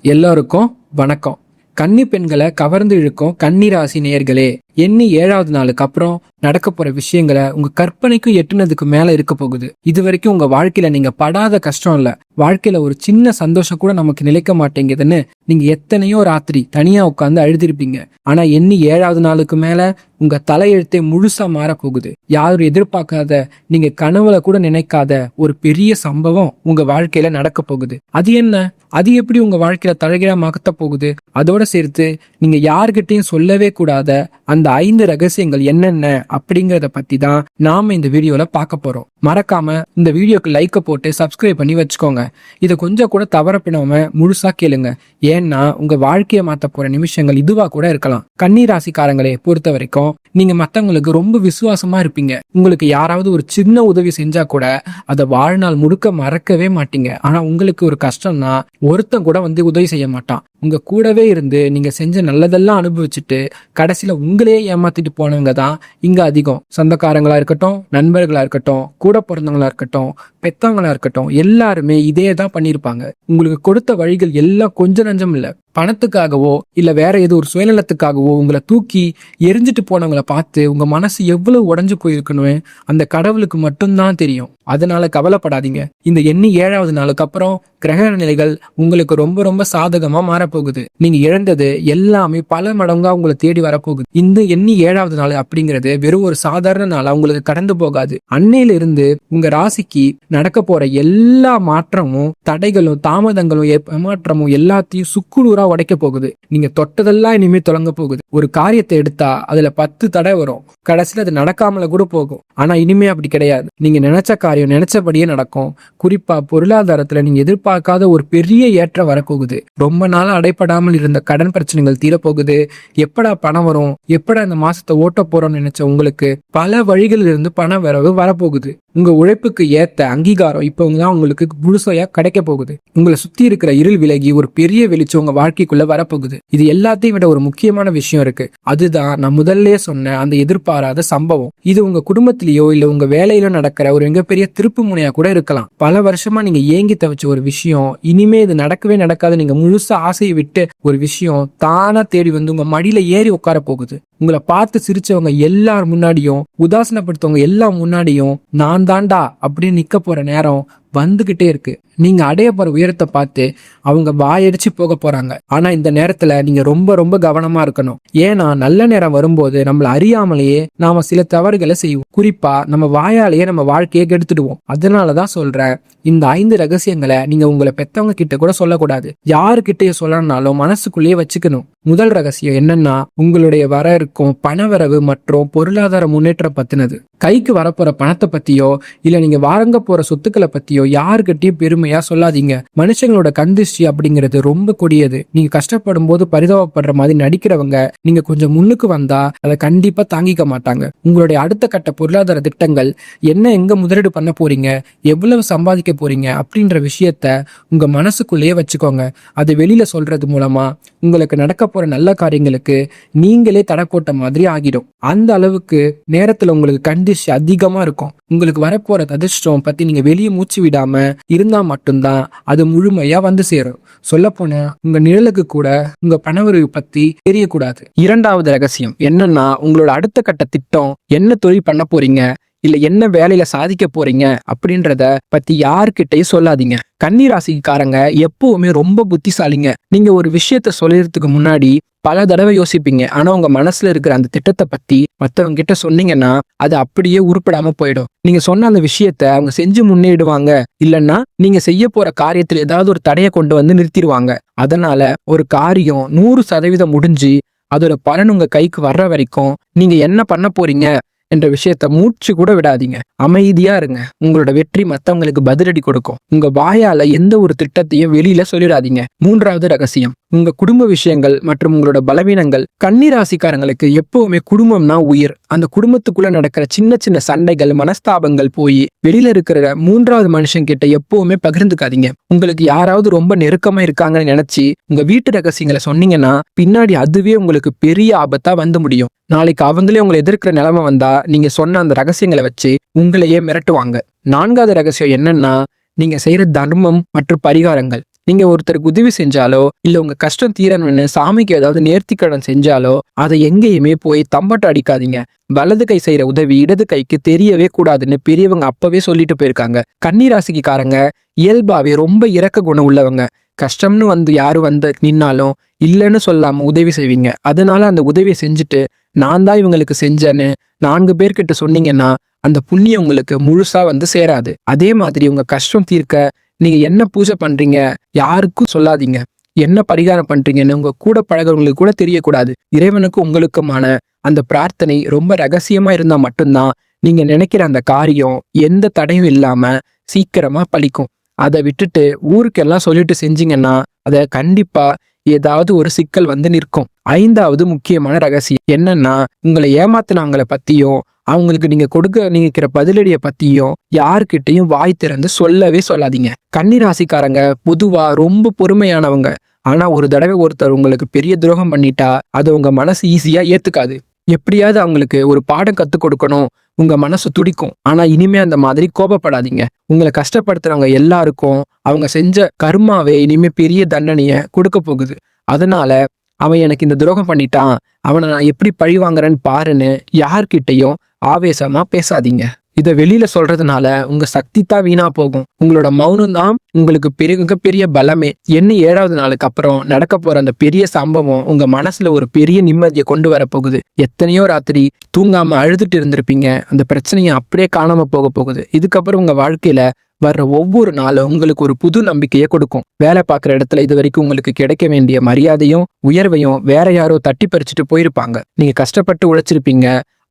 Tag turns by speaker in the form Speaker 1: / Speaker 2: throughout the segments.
Speaker 1: எல்லோருக்கும் வணக்கம். கன்னி பெண்களை கவர்ந்து இழுக்கும் கன்னிராசி நேயர்களே, எண்ணி 7வது நாளுக்கு அப்புறம் நடக்க போற விஷயங்களை உங்க கற்பனைக்கும் எட்டுனதுக்கு மேல இருக்க போகுது. இது வரைக்கும் உங்க வாழ்க்கையில நீங்க படாத கஷ்டம் இல்ல, வாழ்க்கையில ஒரு சின்ன சந்தோஷம் கூட நமக்கு நிலைக்க மாட்டேங்குதுன்னு நீங்க எத்தனையோ ராத்திரி தனியா உட்காந்து அழுதிருப்பீங்க. ஆனா எண்ணி 7வது நாளுக்கு மேல உங்க தலையெழுத்தே முழுசா மாற போகுது. யாரும் எதிர்பார்க்காத, நீங்க கனவுல கூட நினைக்காத ஒரு பெரிய சம்பவம் உங்க வாழ்க்கையில நடக்க போகுது. அது என்ன? அது எப்படி உங்க வாழ்க்கையில தலைகீழா மாத்த போகுது? அதோட சேர்த்து நீங்க யார்கிட்டையும் சொல்லவே கூடாத அந்த 5 ரகசியங்கள் என்னென்ன அப்படிங்கறத பத்தி தான் நாம இந்த வீடியோல பார்க்க போறோம். மறக்காம இந்த வீடியோக்கு லைக்க போட்டு சப்ஸ்கிரைப் பண்ணி வச்சுக்கோங்க. இதை கொஞ்சம் கூட தவறப்பிடாம முழுசா கேளுங்க. ஏன்னா உங்க வாழ்க்கையை மாத்த போற நிமிஷங்கள் இதுவா கூட இருக்கலாம். கன்னி ராசிக்காரங்களே பொறுத்த வரைக்கும் நீங்க மத்தவங்களுக்கு ரொம்ப விசுவாசமா இருப்பீங்க. உங்களுக்கு யாராவது ஒரு சின்ன உதவி செஞ்சா கூட அதை வாழ்நாள் முழுக்க மறக்கவே மாட்டீங்க. ஆனா உங்களுக்கு ஒரு கஷ்டம்னா ஒருத்தன் கூட உதவி செய்ய மாட்டான். உங்க கூடவே இருந்து நீங்க செஞ்ச நல்லதெல்லாம் அனுபவிச்சுட்டு கடைசியில உங்களையே ஏமாத்திட்டு போனவங்க தான் இங்க அதிகம். சொந்தக்காரங்களா இருக்கட்டும், நண்பர்களா இருக்கட்டும், கூட பிறந்தவங்களா இருக்கட்டும், பெத்தவங்களா இருக்கட்டும், எல்லாருமே இதே தான் பண்ணிருப்பாங்க. உங்களுக்கு கொடுத்த வழிகள் எல்லாம் கொஞ்சம் நஞ்சம் இல்ல. பணத்துக்காகவோ இல்ல வேற ஏதோ ஒரு சுயநலத்துக்காகவோ உங்களை தூக்கி எரிஞ்சிட்டு போனவங்களை பார்த்து உங்க மனசு எவ்வளவு உடஞ்சு போயிருக்கணும் அந்த கடவுளுக்கு மட்டும்தான் தெரியும். அதனால கவலைப்படாதீங்க. இந்த எண்ணி 7வது நாளுக்கு அப்புறம் கிரக நிலைகள் உங்களுக்கு ரொம்ப ரொம்ப சாதகமா மாறப்போகுது. நீங்க இழந்தது எல்லாமே பல மடங்கா உங்களை தேடி வரப்போகுது. இந்த எண்ணி 7வது நாள் அப்படிங்கிறது வெறும் ஒரு சாதாரண நாளா உங்களுக்கு கடந்து போகாது. அன்னையில இருந்து உங்க ராசிக்கு நடக்க போற எல்லா மாற்றமும், தடைகளும், தாமதங்களும், ஏமாற்றமும் எல்லாத்தையும் சுக்குநூறா உடைக்க போகுது. நீங்க தொட்டதெல்லாம் இனிமே தொடங்க போகுது. ஒரு காரியத்தை எடுத்தா அதுல 10 தடை வரும், கடைசியில அது நடக்காமல கூட போகும். ஆனா இனிமே அப்படி கிடையாது. நீங்க நினைச்ச காரியம் நினைச்சபடியே நடக்கும். குறிப்பா பொருளாதாரத்துல நீங்க எதிர்பார்க்காத ஒரு பெரிய ஏற்றம் வரப்போகுது. ரொம்ப நாளா அடைப்படாமல் இருந்த கடன் பிரச்சனைகள் தீரப்போகுது. எப்படா பணம் வரும், எப்படா இந்த மாசத்தை ஓட்ட போறோம்னு நினைச்ச உங்களுக்கு பல வழிகளில் இருந்து பண வரவு வரப்போகுது. உங்க உழைப்புக்கு ஏத்த அங்கீகாரம் இப்பதான் உங்களுக்கு முழுசையா கிடைக்க போகுது. உங்களை சுத்தி இருக்கிற இருள் விலகி ஒரு பெரிய வெளிச்சம் உங்க வாழ்க்கைக்குள்ள வரப்போகுது. இது எல்லாத்தையும் விட ஒரு முக்கியமான விஷயம் இருக்கு. அதுதான் நான் முதல்ல சொன்ன அந்த எதிர்பாராத சம்பவம். இது உங்க குடும்பத்திலேயோ இல்ல உங்க வேலையிலோ நடக்கிற ஒரு மிகப்பெரிய திருப்பு முனையா கூட இருக்கலாம். பல வருஷமா நீங்க ஏங்கி தவிச்ச ஒரு விஷயம் இனிமே இது நடக்கவே நடக்காது. நீங்க முழுசா ஆசையை விட்டு ஒரு விஷயம் தானா தேடி உங்க மடியில ஏறி உட்கார போகுது. உங்களை பார்த்து சிரிச்சவங்க எல்லார் முன்னாடியும், உதாசனப்படுத்தவங்க எல்லாம் முன்னாடியும் நான் தாண்டா அப்படின்னு நிக்க போற நேரம் வந்துகிட்டே இருக்கு. நீங்க அடைய போற உயரத்தை பார்த்து அவங்க வாயடிச்சு போக போறாங்க. ஆனா இந்த நேரத்துல நீங்க ரொம்ப ரொம்ப கவனமா இருக்கணும். ஏன்னா நல்ல நேரம் வரும்போது நம்மள அறியாமலேயே நாம சில தவறுகளை செய்வோம். குறிப்பா நம்ம வாயாலேயே நம்ம வாழ்க்கையை கெடுத்துடுவோம். அதனாலதான் சொல்றேன், இந்த 5 ரகசியங்களை நீங்க உங்களை பெத்தவங்க கிட்ட கூட சொல்லக்கூடாது. யாருக்கிட்டே சொல்லணும்னாலும் மனசுக்குள்ளேயே வச்சுக்கணும். முதல் ரகசியம் என்னன்னா, உங்களுடைய வர இருக்கும் பணவரவு மற்றும் பொருளாதார முன்னேற்றம் பத்தினது. கைக்கு வரப்போற பணத்தை பத்தியோ இல்ல நீங்க வாங்க போற சொத்துக்களை பத்தியோ யாருக்கிட்டையும் பெருமையா சொல்லாதீங்க. மனுஷங்களோட கந்திஷ்டி அப்படிங்கிறது ரொம்ப கொடியது. நீங்க கஷ்டப்படும் போது பரிதாபப்படுற மாதிரி நடிக்கிறவங்க நீங்க கொஞ்சம் முன்னுக்கு வந்தா அதை கண்டிப்பா தாங்கிக்க மாட்டாங்க. உங்களுடைய அடுத்த கட்ட பொருளாதார திட்டங்கள் என்ன, எங்க முதலீடு பண்ண போறீங்க, எவ்வளவு சம்பாதிக்க போறீங்க அப்படின்ற விஷயத்த உங்க மனசுக்குள்ளேயே வச்சுக்கோங்க. அதை வெளியில சொல்றது மூலமா உங்களுக்கு நடக்க போற நல்ல காரியங்களுக்கு நீங்களே தடை போட்ட மாதிரி ஆகிடும். அந்த அளவுக்கு நேரத்துல உங்களுக்கு கண்டிஷ் அதிகமா இருக்கும். உங்களுக்கு வரப்போற அதிர்ஷ்டம் பத்தி நீங்க வெளியே மூச்சு விடாம இருந்தா மட்டும்தான் அது முழுமையா சேரும். சொல்ல போனா உங்க நிழலுக்கு கூட உங்க பணவரவு பத்தி தெரியக்கூடாது. 2வது ரகசியம் என்னன்னா, உங்களோட அடுத்த கட்ட திட்டம், என்ன தொழில் பண்ண போறீங்க இல்ல என்ன வேலையில சாதிக்க போறீங்க அப்படின்றத பத்தி யாருக்கிட்டையும் சொல்லாதீங்க. கன்னி ராசிக்காரங்க எப்பவுமே ரொம்ப புத்திசாலிங்க. நீங்க ஒரு விஷயத்த சொல்லிறதுக்கு முன்னாடி பல தடவை யோசிப்பீங்க. ஆனா உங்க மனசுல இருக்கிற அந்த திட்டத்தை பத்தி மத்தவங்க கிட்ட சொன்னீங்கன்னா அது அப்படியே உருப்படாம போயிடும். நீங்க சொன்ன அந்த விஷயத்த அவங்க செஞ்சு முன்னேறிடுவாங்க, இல்லைன்னா நீங்க செய்ய போற காரியத்துல ஏதாவது ஒரு தடையை கொண்டு நிறுத்திடுவாங்க. அதனால ஒரு காரியம் 100% முடிஞ்சு அதோட பலன் உங்க கைக்கு வர்ற வரைக்கும் நீங்க என்ன பண்ண போறீங்க என்ற விஷயத்த மூச்சு கூட விடாதீங்க. அமைதியா இருங்க. உங்களோட வெற்றி மத்தவங்களுக்கு பதிலடி கொடுக்கும். உங்க வாயால எந்த ஒரு திட்டத்தையும் வெளியில சொல்லிடாதீங்க. 3வது ரகசியம், உங்க குடும்ப விஷயங்கள் மற்றும் உங்களோட பலவீனங்கள். கன்னி ராசிக்காரங்களுக்கு எப்பவுமே குடும்பம்னா உயிர். அந்த குடும்பத்துக்குள்ள நடக்கிற சின்ன சின்ன சண்டைகள், மனஸ்தாபங்கள் போய் வெளியில இருக்கிற 3வது மனுஷன் கிட்ட எப்பவுமே பகிர்ந்துக்காதீங்க. உங்களுக்கு யாராவது ரொம்ப நெருக்கமா இருக்காங்கன்னு நினைச்சு உங்க வீட்டு ரகசியங்களை சொன்னீங்கன்னா பின்னாடி அதுவே உங்களுக்கு பெரிய ஆபத்தா முடியும். நாளைக்கு அவங்களே உங்களை எதிர்க்கிற நிலைமை வந்தா நீங்க சொன்ன அந்த ரகசியங்களை வச்சு உங்களையே மிரட்டுவாங்க. 4வது ரகசியம் என்னன்னா, நீங்க செய்யற தர்மம் மற்றும் பரிகாரங்கள். நீங்க ஒருத்தருக்கு உதவி செஞ்சாலோ இல்ல உங்க கஷ்டம் தீரணும்னு சாமிக்கு ஏதாவது நேர்த்திக்கடன் செஞ்சாலோ அதை எங்கேயுமே போய் தம்பட்ட அடிக்காதீங்க. வலது கை செய்யற உதவி இடது கைக்கு தெரியவே கூடாதுன்னு பெரியவங்க அப்பவே சொல்லிட்டு போயிருக்காங்க. கன்னிராசிக்காரங்க இயல்பாவே ரொம்ப இரக்க குணம் உள்ளவங்க. கஷ்டம்னு யாரும் நின்னாலும் இல்லைன்னு சொல்லாம உதவி செய்வீங்க. அதனால அந்த உதவியை செஞ்சுட்டு நான் தான் இவங்களுக்கு செஞ்சேன்னு 4 பேர்கிட்ட சொன்னீங்கன்னா அந்த புண்ணியம் உங்களுக்கு முழுசா சேராது. அதே மாதிரி உங்க கஷ்டம் தீர்க்க நீங்க என்ன பூஜை பண்றீங்க யாருக்கும் சொல்லாதீங்க. என்ன பரிகாரம் பண்றீங்கன்னு உங்க கூட பழகிறவங்களுக்கு கூட தெரியக்கூடாது. இறைவனுக்கு உங்களுக்குமான அந்த பிரார்த்தனை ரொம்ப ரகசியமா இருந்தா மட்டும்தான் நீங்க நினைக்கிற அந்த காரியம் எந்த தடையும் இல்லாம சீக்கிரமா பலிக்கும். அதை விட்டுட்டு ஊருக்கெல்லாம் சொல்லிட்டு செஞ்சீங்கன்னா அதை கண்டிப்பா ஏதாவது ஒரு சிக்கல் நிற்கும். 5வது முக்கியமான ரகசியம் என்னன்னா, உங்களை ஏமாத்தினவங்களை பத்தியும் அவங்களுக்கு நீங்க கொடுக்க நினைக்கிற பதிலடியை பத்தியும் யாருக்கிட்டையும் வாய் திறந்து சொல்லவே சொல்லாதீங்க. கன்னிராசிக்காரங்க பொதுவா ரொம்ப பொறுமையானவங்க. ஆனா ஒரு தடவை ஒருத்தர் உங்களுக்கு பெரிய துரோகம் பண்ணிட்டா அதை உங்க மனசு ஈஸியா ஏத்துக்காது. எப்படியாவது அவங்களுக்கு ஒரு பாடம் கத்துக் கொடுக்கணும் உங்க மனசு துடிக்கும். ஆனா இனிமே அந்த மாதிரி கோபப்படாதீங்க. உங்களை கஷ்டப்படுத்துறவங்க எல்லாருக்கும் அவங்க செஞ்ச கர்மாவே இனிமே பெரிய தண்டனைய கொடுக்க போகுது. அதனால அவன் எனக்கு இந்த துரோகம் பண்ணிட்டான், அவனை நான் எப்படி பழி வாங்குறேன்னு பாருன்னு யார்கிட்டையும் ஆவேசமா பேசாதீங்க. இதை வெளியில சொல்றதுனால உங்க சக்தி தான் வீணா போகும். உங்களோட மௌனம் தான் உங்களுக்கு மிகப்பெரிய பலமே. 7வது நாளுக்கு அப்புறம் நடக்க போற அந்த பெரிய சம்பவம் உங்க மனசுல ஒரு பெரிய நிம்மதியை கொண்டு வர போகுது. எத்தனையோ ராத்திரி தூங்காம அழுதுட்டு இருந்திருப்பீங்க. அந்த பிரச்சனையை அப்படியே காணாம போக போகுது. இதுக்கப்புறம் உங்க வாழ்க்கையில வர்ற ஒவ்வொரு நாளும் உங்களுக்கு ஒரு புது நம்பிக்கையை கொடுக்கும். வேலை பார்க்குற இடத்துல இது வரைக்கும் உங்களுக்கு கிடைக்க வேண்டிய மரியாதையும் உயர்வையும் வேற யாரோ தட்டி பறிச்சுட்டு போயிருப்பாங்க. நீங்க கஷ்டப்பட்டு உழைச்சிருப்பீங்க.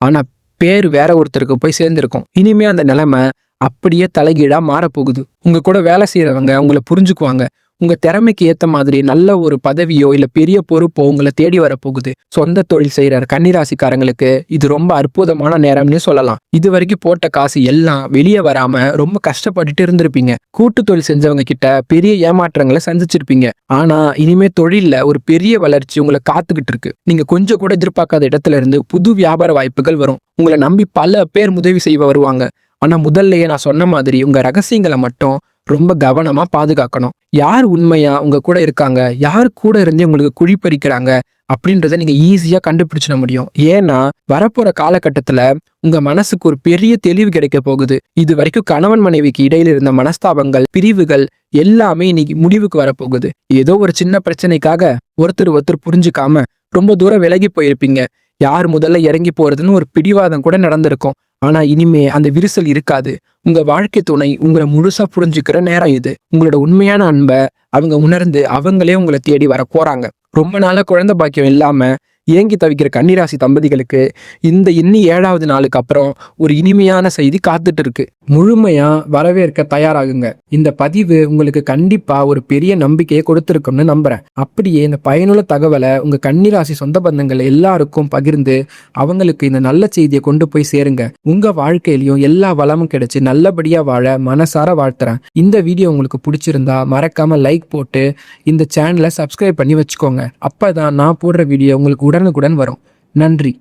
Speaker 1: ஆனா பேர் வேற ஒருத்தருக்கு போய் சேர்ந்திருக்கும். இனிமே அந்த நிலைமை அப்படியே தலைகீழா மாறப்போகுது. உங்க கூட வேலை செய்யறவங்க உங்களை புரிஞ்சுக்குவாங்க. உங்க திறமைக்கு ஏத்த மாதிரி நல்ல ஒரு பதவியோ இல்ல பெரிய பொறுப்போ உங்களை தேடி வரப்போகுது. சொந்த தொழில் செய்யற கன்னிராசிக்காரங்களுக்கு இது ரொம்ப அற்புதமான நேரம்னு சொல்லலாம். இது வரைக்கும் போட்ட காசு எல்லாம் வெளியே வராம ரொம்ப கஷ்டப்பட்டுட்டு இருந்திருப்பீங்க. கூட்டு தொழில் செஞ்சவங்க கிட்ட பெரிய ஏமாற்றங்களை சந்திச்சிருப்பீங்க. ஆனா இனிமே தொழில்ல ஒரு பெரிய வளர்ச்சி உங்களை காத்துக்கிட்டு இருக்கு. நீங்க கொஞ்சம் கூட எதிர்பார்க்காத இடத்துல இருந்து புது வியாபார வாய்ப்புகள் வரும். உங்களை நம்பி பல பேர் உதவி செய்ய வருவாங்க. ஆனா முதல்லயே நான் சொன்ன மாதிரி உங்க ரகசியங்களை மட்டும் ரொம்ப கவனமா பாதுகாக்கணும். யார் உண்மையா உங்க கூட இருக்காங்க, யார் கூட இருந்து உங்களுக்கு குழி பறிக்கிறாங்க அப்படின்றத நீங்க ஈஸியா கண்டுபிடிச்சிட முடியும். ஏன்னா வரப்போற காலகட்டத்துல உங்க மனசுக்கு ஒரு பெரிய தெளிவு கிடைக்க போகுது. இது வரைக்கும் கணவன் மனைவிக்கு இடையில இருந்த மனஸ்தாபங்கள் பிரிவுகள் எல்லாமே இன்னைக்கு முடிவுக்கு வரப்போகுது. ஏதோ ஒரு சின்ன பிரச்சனைக்காக ஒருத்தர் புரிஞ்சுக்காம ரொம்ப தூரம் விலகி போயிருப்பீங்க. யார் முதல்ல இறங்கி போறதுன்னு ஒரு பிடிவாதம் கூட நடந்திருக்கும். ஆனா இனிமே அந்த விரிசல் இருக்காது. உங்க வாழ்க்கை துணை உங்களை முழுசா புரிஞ்சுக்கிற நேரம் இது. உங்களோட உண்மையான அன்பை அவங்க உணர்ந்து அவங்களே உங்களை தேடி வர போறாங்க. ரொம்ப நாளா குழந்தை பாக்கியம் இல்லாம ஏங்கி தவிக்கிற கன்னிராசி தம்பதிகளுக்கு இந்த 7வது நாளுக்கு அப்புறம் ஒரு இனிமையான செய்தி காத்துட்டு இருக்கு. முழுமையா வரவேற்க தயாராகுங்க. இந்த பதிவு உங்களுக்கு கண்டிப்பா ஒரு பெரிய நம்பிக்கையை கொடுத்திருக்கும்னு நம்புறேன். அப்படியே இந்த பயனுள்ள தகவலை உங்க கன்னிராசி சொந்த பந்தங்கள் எல்லாருக்கும் பகிர்ந்து அவங்களுக்கு இந்த நல்ல செய்தியை கொண்டு போய் சேருங்க. உங்க வாழ்க்கையிலயும் எல்லா வளமும் கிடைச்சு நல்லபடியா வாழ மனசார வாழ்த்துறேன். இந்த வீடியோ உங்களுக்கு பிடிச்சிருந்தா மறக்காம லைக் போட்டு இந்த சேனலை சப்ஸ்கிரைப் பண்ணி வச்சுக்கோங்க. அப்பதான் நான் போடுற வீடியோ உங்களுக்கு உடனுக்குடன் வரும். நன்றி.